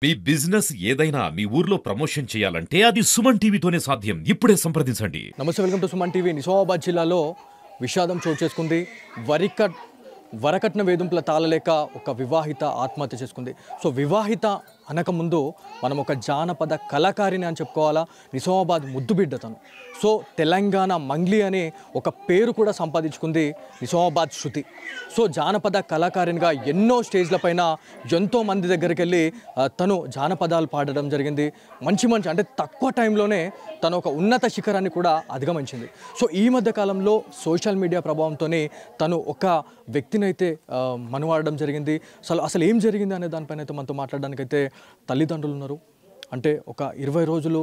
మీ business ఏదైనా మీ ఊర్లో promotion చేయాలంటే అది సుమన్ టీవీతోనే సాధ్యం. ఇప్పుడే సంప్రదించండి. నమస్తే, welcome to Suman TV. Nizamabad జిల్లాలో విషాదం చోటు చేసుకుంది. వరకట్న వేధింపుల తాళలేక ఒక వివాహిత ఆత్మహత్య చేసుకుంది. సో వివాహిత అనకముందు మనం ఒక జానపద కళాకారిని అని చెప్పుకోవాలా. నిజామాబాద్ ముద్దుబిడ్డ తను. సో తెలంగాణ మంగ్లీ అనే ఒక పేరు కూడా సంపాదించుకుంది నిజామాబాద్ శృతి. సో జానపద కళాకారినిగా ఎన్నో స్టేజ్లపైన ఎంతోమంది దగ్గరికి వెళ్ళి తను జానపదాలు పాడడం జరిగింది. మంచి అంటే తక్కువ టైంలోనే తను ఒక ఉన్నత శిఖరాన్ని కూడా అధిగమించింది. సో ఈ మధ్య కాలంలో సోషల్ మీడియా ప్రభావంతో తను ఒక వ్యక్తినైతే మనువాడడం జరిగింది. అసలు ఏం జరిగింది అనే దానిపైన అయితే మనతో మాట్లాడడానికైతే తల్లిదండ్రులు ఉన్నారు. అంటే ఒక 20 రోజులు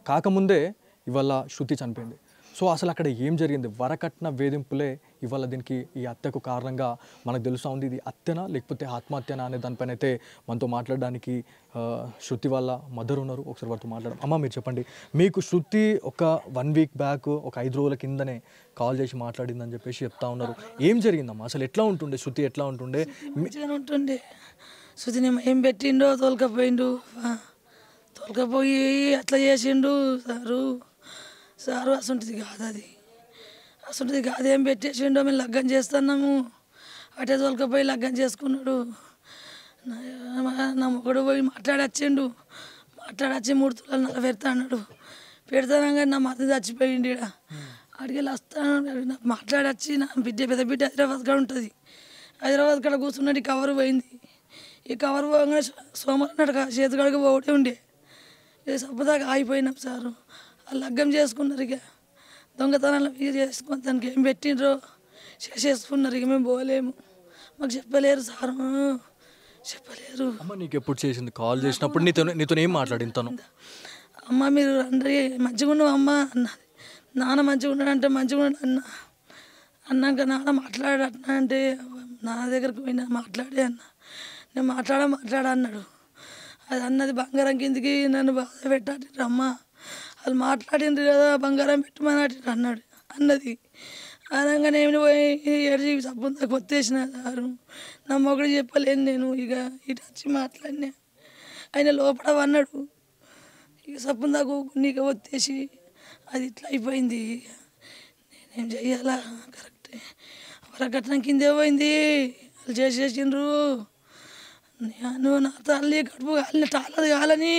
కాకముందే ఇవాళ శృతి చనిపోయింది. సో అసలు అక్కడ ఏం జరిగింది? వరకట్న వేధింపులే ఇవాళ దీనికి ఈ హత్యకు కారణంగా మనకు తెలుస్తూ ఉంది. ఇది హత్యనా లేకపోతే ఆత్మహత్యనా అనే దానిపైన అయితే మనతో మాట్లాడడానికి శృతి వాళ్ళ మదర్ ఉన్నారు. ఒకసారి వారితో మాట్లాడడం. అమ్మ, మీరు చెప్పండి, మీకు శృతి ఒక 1 వీక్ బ్యాక్, ఒక 5 రోజుల కిందనే కాల్ చేసి మాట్లాడిందని చెప్పేసి చెప్తా ఉన్నారు. ఏం జరిగిందమ్మా? అసలు ఎట్లా ఉంటుండే శృతి? ఎట్లా ఉంటుండే? శృతిని ఏం పెట్టిండో తోలుకపోయి అట్లా చేసిండు సారు అసంటిది కాదు, ఏం పెట్టేసిండో. మేము లగ్గం చేస్తున్నాము, అటే తోలుకపోయి లగ్గం చేసుకున్నాడు. నా మొగుడు పోయి మాట్లాడొచ్చి 3 తులాలు నల్ల పెడతాడు. పెడతాను కానీ నా మత చచ్చిపోయింది. అడిగి వస్తాను మాట్లాడొచ్చి, నా పెద్ద బిడ్డ హైదరాబాద్ కాడ ఉంటుంది. హైదరాబాద్ కాడ కూర్చున్నాడు. ఈ కవర్ పోయింది. ఈ కవర్ పోగానే సోమవారం నాడు చేతికాడికి పోతే ఉండే. సబ్బదాకా ఆగిపోయినాం సారు. వాళ్ళు లగ్గం చేసుకున్నారు. ఇక దొంగతనాలు చేసుకుని దానికి ఏం పెట్టిండ్రో చేసేసుకున్నారు. ఇక మేము పోలేము, మాకు చెప్పలేరు సారు, చెప్పలేరు. అమ్మ, నీకు ఎప్పుడు చేసింది? కాల్ చేసినప్పుడు నీతో ఏం మాట్లాడింది తను? అమ్మ మీరు రండి, మంచిగా ఉన్నావు అమ్మ అన్నది. నాన్న మంచిగా ఉన్నాడంటే మంచిగా ఉన్నాడు అన్నాక నాన్న మాట్లాడట్నా అంటే నా దగ్గరకు పోయినా మాట్లాడే అన్న. నేను మాట్లాడా అన్నాడు. అది అన్నది బంగారం కిందికి నన్ను బాధ పెట్టాడు అమ్మ. వాళ్ళు మాట్లాడిండ్రు కదా, బంగారం పెట్టమని అన్నది. అనగానే ఏమి పోయి ఏడు సబ్బుందా కొత్తేసిన సారు. నా మొగుడు చెప్పలేను నేను. ఇక ఇటు వచ్చి మాట్లాడినా. ఆయన లోపల అన్నాడు. ఇక సబ్బుందా నీకు ఒత్తేసి అది ఇట్లా అయిపోయింది. నేనేం చెయ్యాలా? కరెక్టే, వరకట్నం కిందే పోయింది. వాళ్ళు చేసేసిండ్రు. నువ్వు నా తల్లి కడుపు తాళది కాలని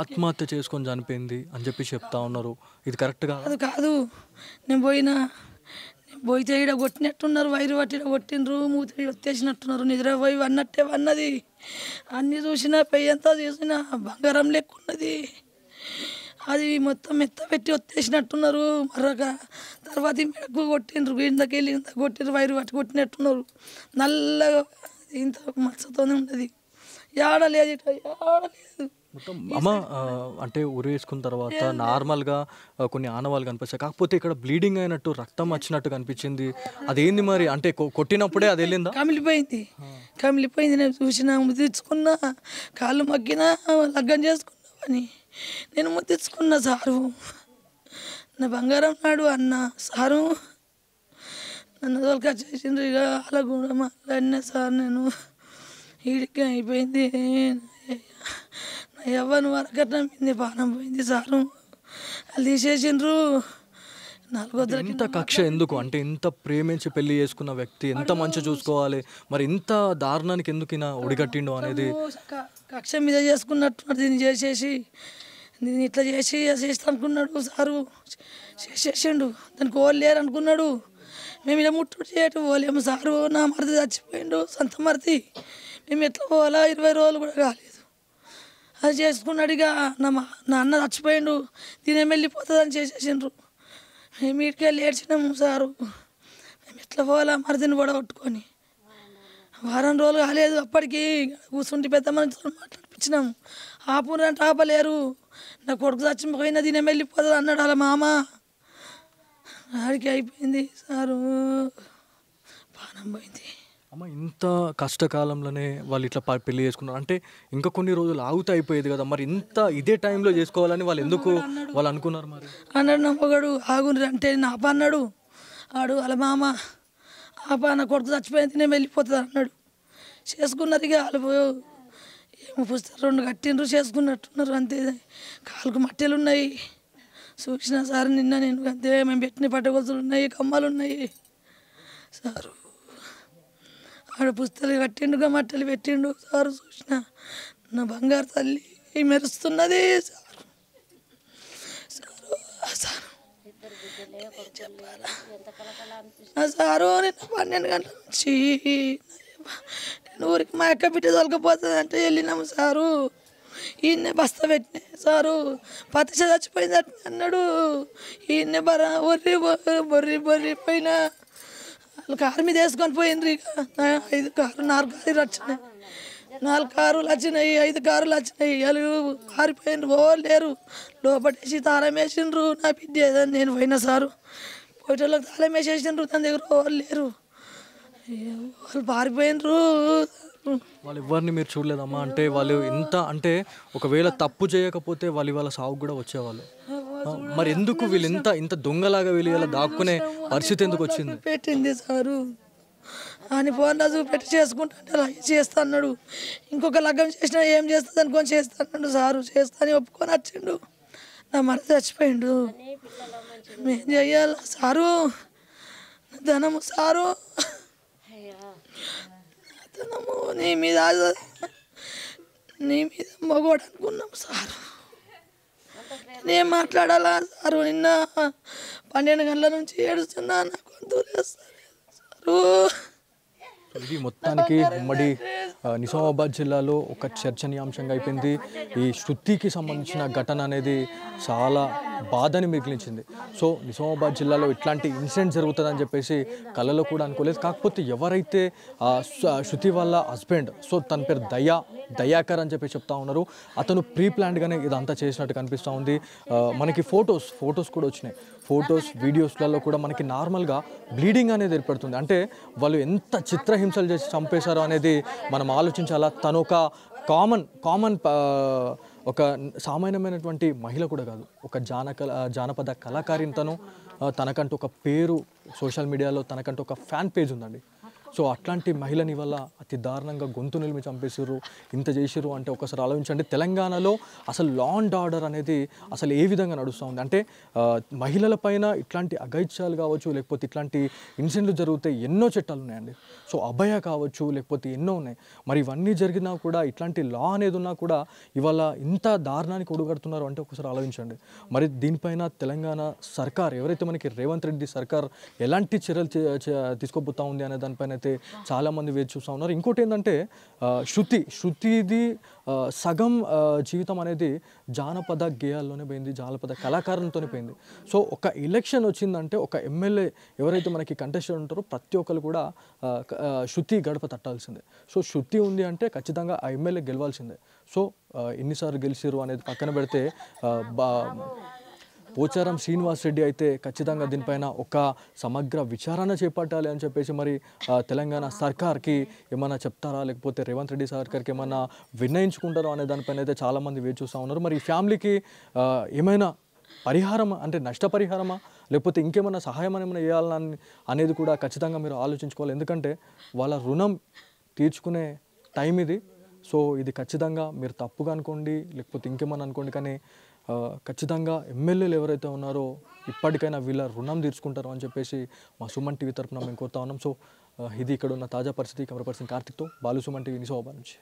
ఆత్మహత్య చేసుకొని చనిపోయింది అని చెప్పి చెప్తా ఉన్నారు. ఇది కరెక్ట్గా కాదు. నేను పోయితే ఇక్కడ కొట్టినట్టున్నారు. వైరు పట్టి కొట్టిండ్రు, మూతి వచ్చేసినట్టున్నారు. నిద్రపోయి వన్నది. అన్నీ చూసినా పెయ్యంతా చూసినా బంగారం లెక్కున్నది. అది మొత్తం పెట్టి వచ్చేసినట్టున్నారు. మరొక తర్వాత మెడకు కొట్టిండ్రు, ఇంతకెళ్ళి ఇంత కొట్టిండ్రు, వైరు పట్టి కొట్టినట్టున్నారు. నల్లగా ఇంత మచ్చతోనే ఉన్నది. ఏడలేదు. అమ్మ, అంటే ఉరేసుకున్న తర్వాత నార్మల్గా కొన్ని ఆనవాళ్ళు కనిపిస్తాయి. కాకపోతే ఇక్కడ బ్లీడింగ్ అయినట్టు, రక్తం వచ్చినట్టు కనిపించింది. అదేంది మరి? అంటే కొట్టినప్పుడే అది వెళ్ళిందా? కమిలిపోయింది. నేను చూసినా, ముద్దించుకున్నా, కాళ్ళు మగ్గినా, లగ్గం చేసుకున్నావని నేను ముద్దించుకున్నా సారు. నా బంగారం నాడు అన్న సారు నన్ను తోలుక చేసిండ్రు. ఇక అలా కూడా మాట్లాడినా సార్. నేను ఈడికి అయిపోయింది. నా ఎవ్వను వరకట్నం పోయింది, పానం పోయింది సారు. వాళ్ళు తీసేసిండ్రు. 4 వద్దలకి. ఇంత కక్ష ఎందుకు? అంటే ఇంత ప్రేమించి పెళ్లి చేసుకున్న వ్యక్తి ఎంత మంచి చూసుకోవాలి, మరి ఇంత దారుణానికి ఎందుకు ఈయన ఒడిగట్టిండు అనేది? కక్ష మీద చేసుకున్నట్టున్నాడు. దీన్ని ఇట్లా చేస్తా అనుకున్నాడు సారు. చేసేసిండు. దానికి ఓళ్ళు లేరు అనుకున్నాడు. మేము ఇలా ముట్టుడు చేయటం పోలేము సారు. నా మరిది చచ్చిపోయిండు, సొంత మరిది. మేము ఎట్లా పోవాలా? 20 రోజులు కూడా కాలేదు. అది చేసుకున్నాడు. ఇక నా అన్న చచ్చిపోయిండు, దీని వెళ్ళిపోతుందని చేసేసిండ్రు. మేము ఇటుకెళ్ళి ఏడ్చినాము సారు. మేము ఎట్లా పోవాలా? మరిదిని పడగొట్టుకొని వారం రోజులు కాలేదు. అప్పటికి కూర్చుంటే పెద్ద మనిషితో మాట్లాడిపించినాము. ఆపునంటే ఆపలేరు. నా కొడుకు చచ్చిపోయినా దీని వెళ్ళిపోతుంది అన్నాడు అలా మామ. ఆడికి అయిపోయింది సారు, పానం పోయింది. అమ్మ, ఇంత కష్టకాలంలోనే వాళ్ళు ఇట్లా పెళ్లి చేసుకున్నారు అంటే ఇంకా కొన్ని రోజులు ఆగుతూ అయిపోయేది కదా. మరి ఇదే టైంలో చేసుకోవాలని వాళ్ళు అనుకున్నారు మరి? అన్నాడు నా మొగడు. ఆగుండ్రి అంటే నాప అన్నాడు. ఆడు అలా మామ ఆప, నా కొడుకు చచ్చిపోయింది నేను వెళ్ళిపోతుంది అన్నాడు. చేసుకున్నారు. ఇక వాళ్ళు ఏమో పుస్తకం 2 కట్టిండ్రు, చేసుకున్నట్టున్నారు అంతే. కాలుకు మట్టెలు ఉన్నాయి చూసిన సార్ నిన్న నేను అంతే. మేము పెట్టిన పట్టగొలుసులు ఉన్నాయి, కమ్మలు ఉన్నాయి సారు. ఆడ పుస్తకాలు కట్టిండుగా మట్టెలు పెట్టిండు సారు. చూసిన నా బంగారు తల్లి మెరుస్తున్నది సారు. సారు చెప్పాలా సారు, నిన్న 12 గంటల నుంచి నేను ఊరికి మా అక్క బిడ్డ తొలకపోతుంది అంటే వెళ్ళినాము సారు. ఈయన్నే బస్తా పెట్టినా సారు. పత్తి చచ్చిపోయింది అన్నాడు. ఈయన్నే బొర్రి పైన వాళ్ళు కారు మీద వేసుకొని పోయిండ్రు. ఇక 4 కార్లు వచ్చినాయి, 4 కారులు వచ్చినాయి, 5 కారులు వచ్చినాయి. వాళ్ళు కారిపోయినరు, లేరు. లోపటేసి తాళం వేసిండ్రు. నా బిడ్డ ఏదని నేను పోయినా సారు. పోయేటోళ్ళకి తాళం వేసేసిండ్రు, తన దగ్గర లేరు. వాళ్ళు పారిపోయినరు. వాళ్ళు ఎవరిని మీరు చూడలేదమ్మా? అంటే వాళ్ళు ఎంత అంటే ఒకవేళ తప్పు చేయకపోతే వాళ్ళు ఇవాళ సాగు కూడా వచ్చేవాళ్ళు. మరి ఎందుకు వీళ్ళు ఇంత దొంగలాగా వీళ్ళు ఇలా దాక్కునే పరిస్థితి ఎందుకు వచ్చింది? పెట్టింది సారు అని ఫోన్ రాజు పెట్టి చేసుకుంటాను చేస్తా అన్నాడు. ఇంకొక లగ్గం చేసినా ఏం చేస్తుంది అనుకొని చేస్తా అన్నాడు సారు. చేస్తాను ఒప్పుకొని వచ్చిండు. నా మరద చచ్చిపోయిండు. ఏం చెయ్యాలి సారు? ధనము సారు, ధనము నీ మీద మగోడు అనుకున్నాం సారు. నేను మాట్లాడాలా సారు? నిన్న 12 గంటల నుంచి ఏడుస్తున్నా, నాకు గొంతులేదు సారు. ఇది మొత్తానికి ఉమ్మడి నిజామాబాద్ జిల్లాలో ఒక చర్చనీయాంశంగా అయిపోయింది. ఈ శృతికి సంబంధించిన ఘటన అనేది చాలా బాధని మిగిలించింది. సో నిజామాబాద్ జిల్లాలో ఇట్లాంటి ఇన్సిడెంట్ జరుగుతుందని చెప్పేసి కళ్ళలో కూడా అనుకోలేదు. కాకపోతే ఎవరైతే శృతి వాళ్ళ హస్బెండ్, సో తన పేరు దయాకర్ అని చెప్పి చెప్తా ఉన్నారు. అతను ప్రీ ప్లాన్డ్గానే ఇదంతా చేసినట్టు కనిపిస్తూ ఉంది. మనకి ఫొటోస్ కూడా వచ్చినాయి. ఫొటోస్ వీడియోస్లలో కూడా మనకి నార్మల్గా బ్లీడింగ్ అనేది ఏర్పడుతుంది. అంటే వాళ్ళు ఎంత చిత్రహింసలు చేసి చంపేశారో అనేది మనం ఆలోచించాలా. తను ఒక కామన్ ఒక సామాన్యమైనటువంటి మహిళ కూడా కాదు, ఒక జానపద కళాకారిని. తనకంటూ ఒక పేరు, సోషల్ మీడియాలో తనకంటూ ఒక ఫ్యాన్ పేజ్ ఉందండి. సో అట్లాంటి మహిళని వల్ల అతి దారుణంగా గొంతు నిలిమి చంపేసారు, ఇంత చేసిరు అంటే ఒకసారి ఆలోచించండి. తెలంగాణలో అసలు లా అండ్ ఆర్డర్ అనేది అసలు ఏ విధంగా నడుస్తూ ఉంది అంటే మహిళల పైన ఇట్లాంటి అఘాయిత్యాలు కావచ్చు, లేకపోతే ఇట్లాంటి ఇన్సిడెంట్లు జరిగితే ఎన్నో చట్టాలు ఉన్నాయండి. సో అభయ కావచ్చు, లేకపోతే ఎన్నో ఉన్నాయి. మరి ఇవన్నీ జరిగినా కూడా ఇట్లాంటి లా అనేది ఉన్నా కూడా ఇవాళ ఇంత దారుణానికి ఒడుగడుతున్నారు అంటే ఒకసారి ఆలోచించండి. మరి దీనిపైన తెలంగాణ సర్కార్, ఎవరైతే మనకి రేవంత్ రెడ్డి సర్కార్ ఎలాంటి చర్యలు తీసుకోబోతా ఉంది అనే దానిపైన అయితే చాలామంది వేచి చూస్తూ ఉన్నారు. ఇంకోటి ఏంటంటే శృతిది సగం జీవితం అనేది జానపద గేయాల్లోనే పోయింది, జానపద కళాకారులతోనే పోయింది. సో ఒక ఎలక్షన్ వచ్చిందంటే ఒక ఎమ్మెల్యే ఎవరైతే మనకి కంటెస్టెంట్ ఉంటారో ప్రతి ఒక్కరు కూడా శృతి గడప తట్టాల్సిందే. సో శృతి ఉంది అంటే ఖచ్చితంగా ఆ ఎమ్మెల్యే గెలవాల్సిందే. సో ఎన్నిసార్లు గెలిచిరు అనేది పక్కన పెడితే పోచారం శ్రీనివాస్ రెడ్డి అయితే ఖచ్చితంగా దీనిపైన ఒక సమగ్ర విచారణ చేపట్టాలి అని చెప్పేసి మరి తెలంగాణ సర్కార్కి ఏమైనా చెప్తారా, లేకపోతే రేవంత్ రెడ్డి సర్కార్కి ఏమైనా విన్నయించుకుంటారో అనే దానిపైన అయితే చాలామంది వేచి చూస్తూ ఉన్నారు. మరి ఈ ఫ్యామిలీకి ఏమైనా పరిహారం అంటే నష్టపరిహారమా, లేకపోతే ఇంకేమైనా సహాయం ఏమైనా చేయాలని అనేది కూడా ఖచ్చితంగా మీరు ఆలోచించుకోవాలి. ఎందుకంటే వాళ్ళ రుణం తీర్చుకునే టైం ఇది. సో ఇది ఖచ్చితంగా మీరు తప్పుగా అనుకోండి, లేకపోతే ఇంకేమన్నా అనుకోండి, కానీ ఖచ్చితంగా ఎమ్మెల్యేలు ఎవరైతే ఉన్నారో ఇప్పటికైనా వీళ్ళ రుణం తీర్చుకుంటారు అని చెప్పేసి మా సుమన్ టీవీ తరఫున మేము కోరుతా ఉన్నాం. సో ఇది ఇక్కడ ఉన్న తాజా పరిస్థితి. కెమెరా పర్సన్ కార్తిక్తో బాలు, సుమన్ టీవీ, నిజామాబాద్ నుంచి.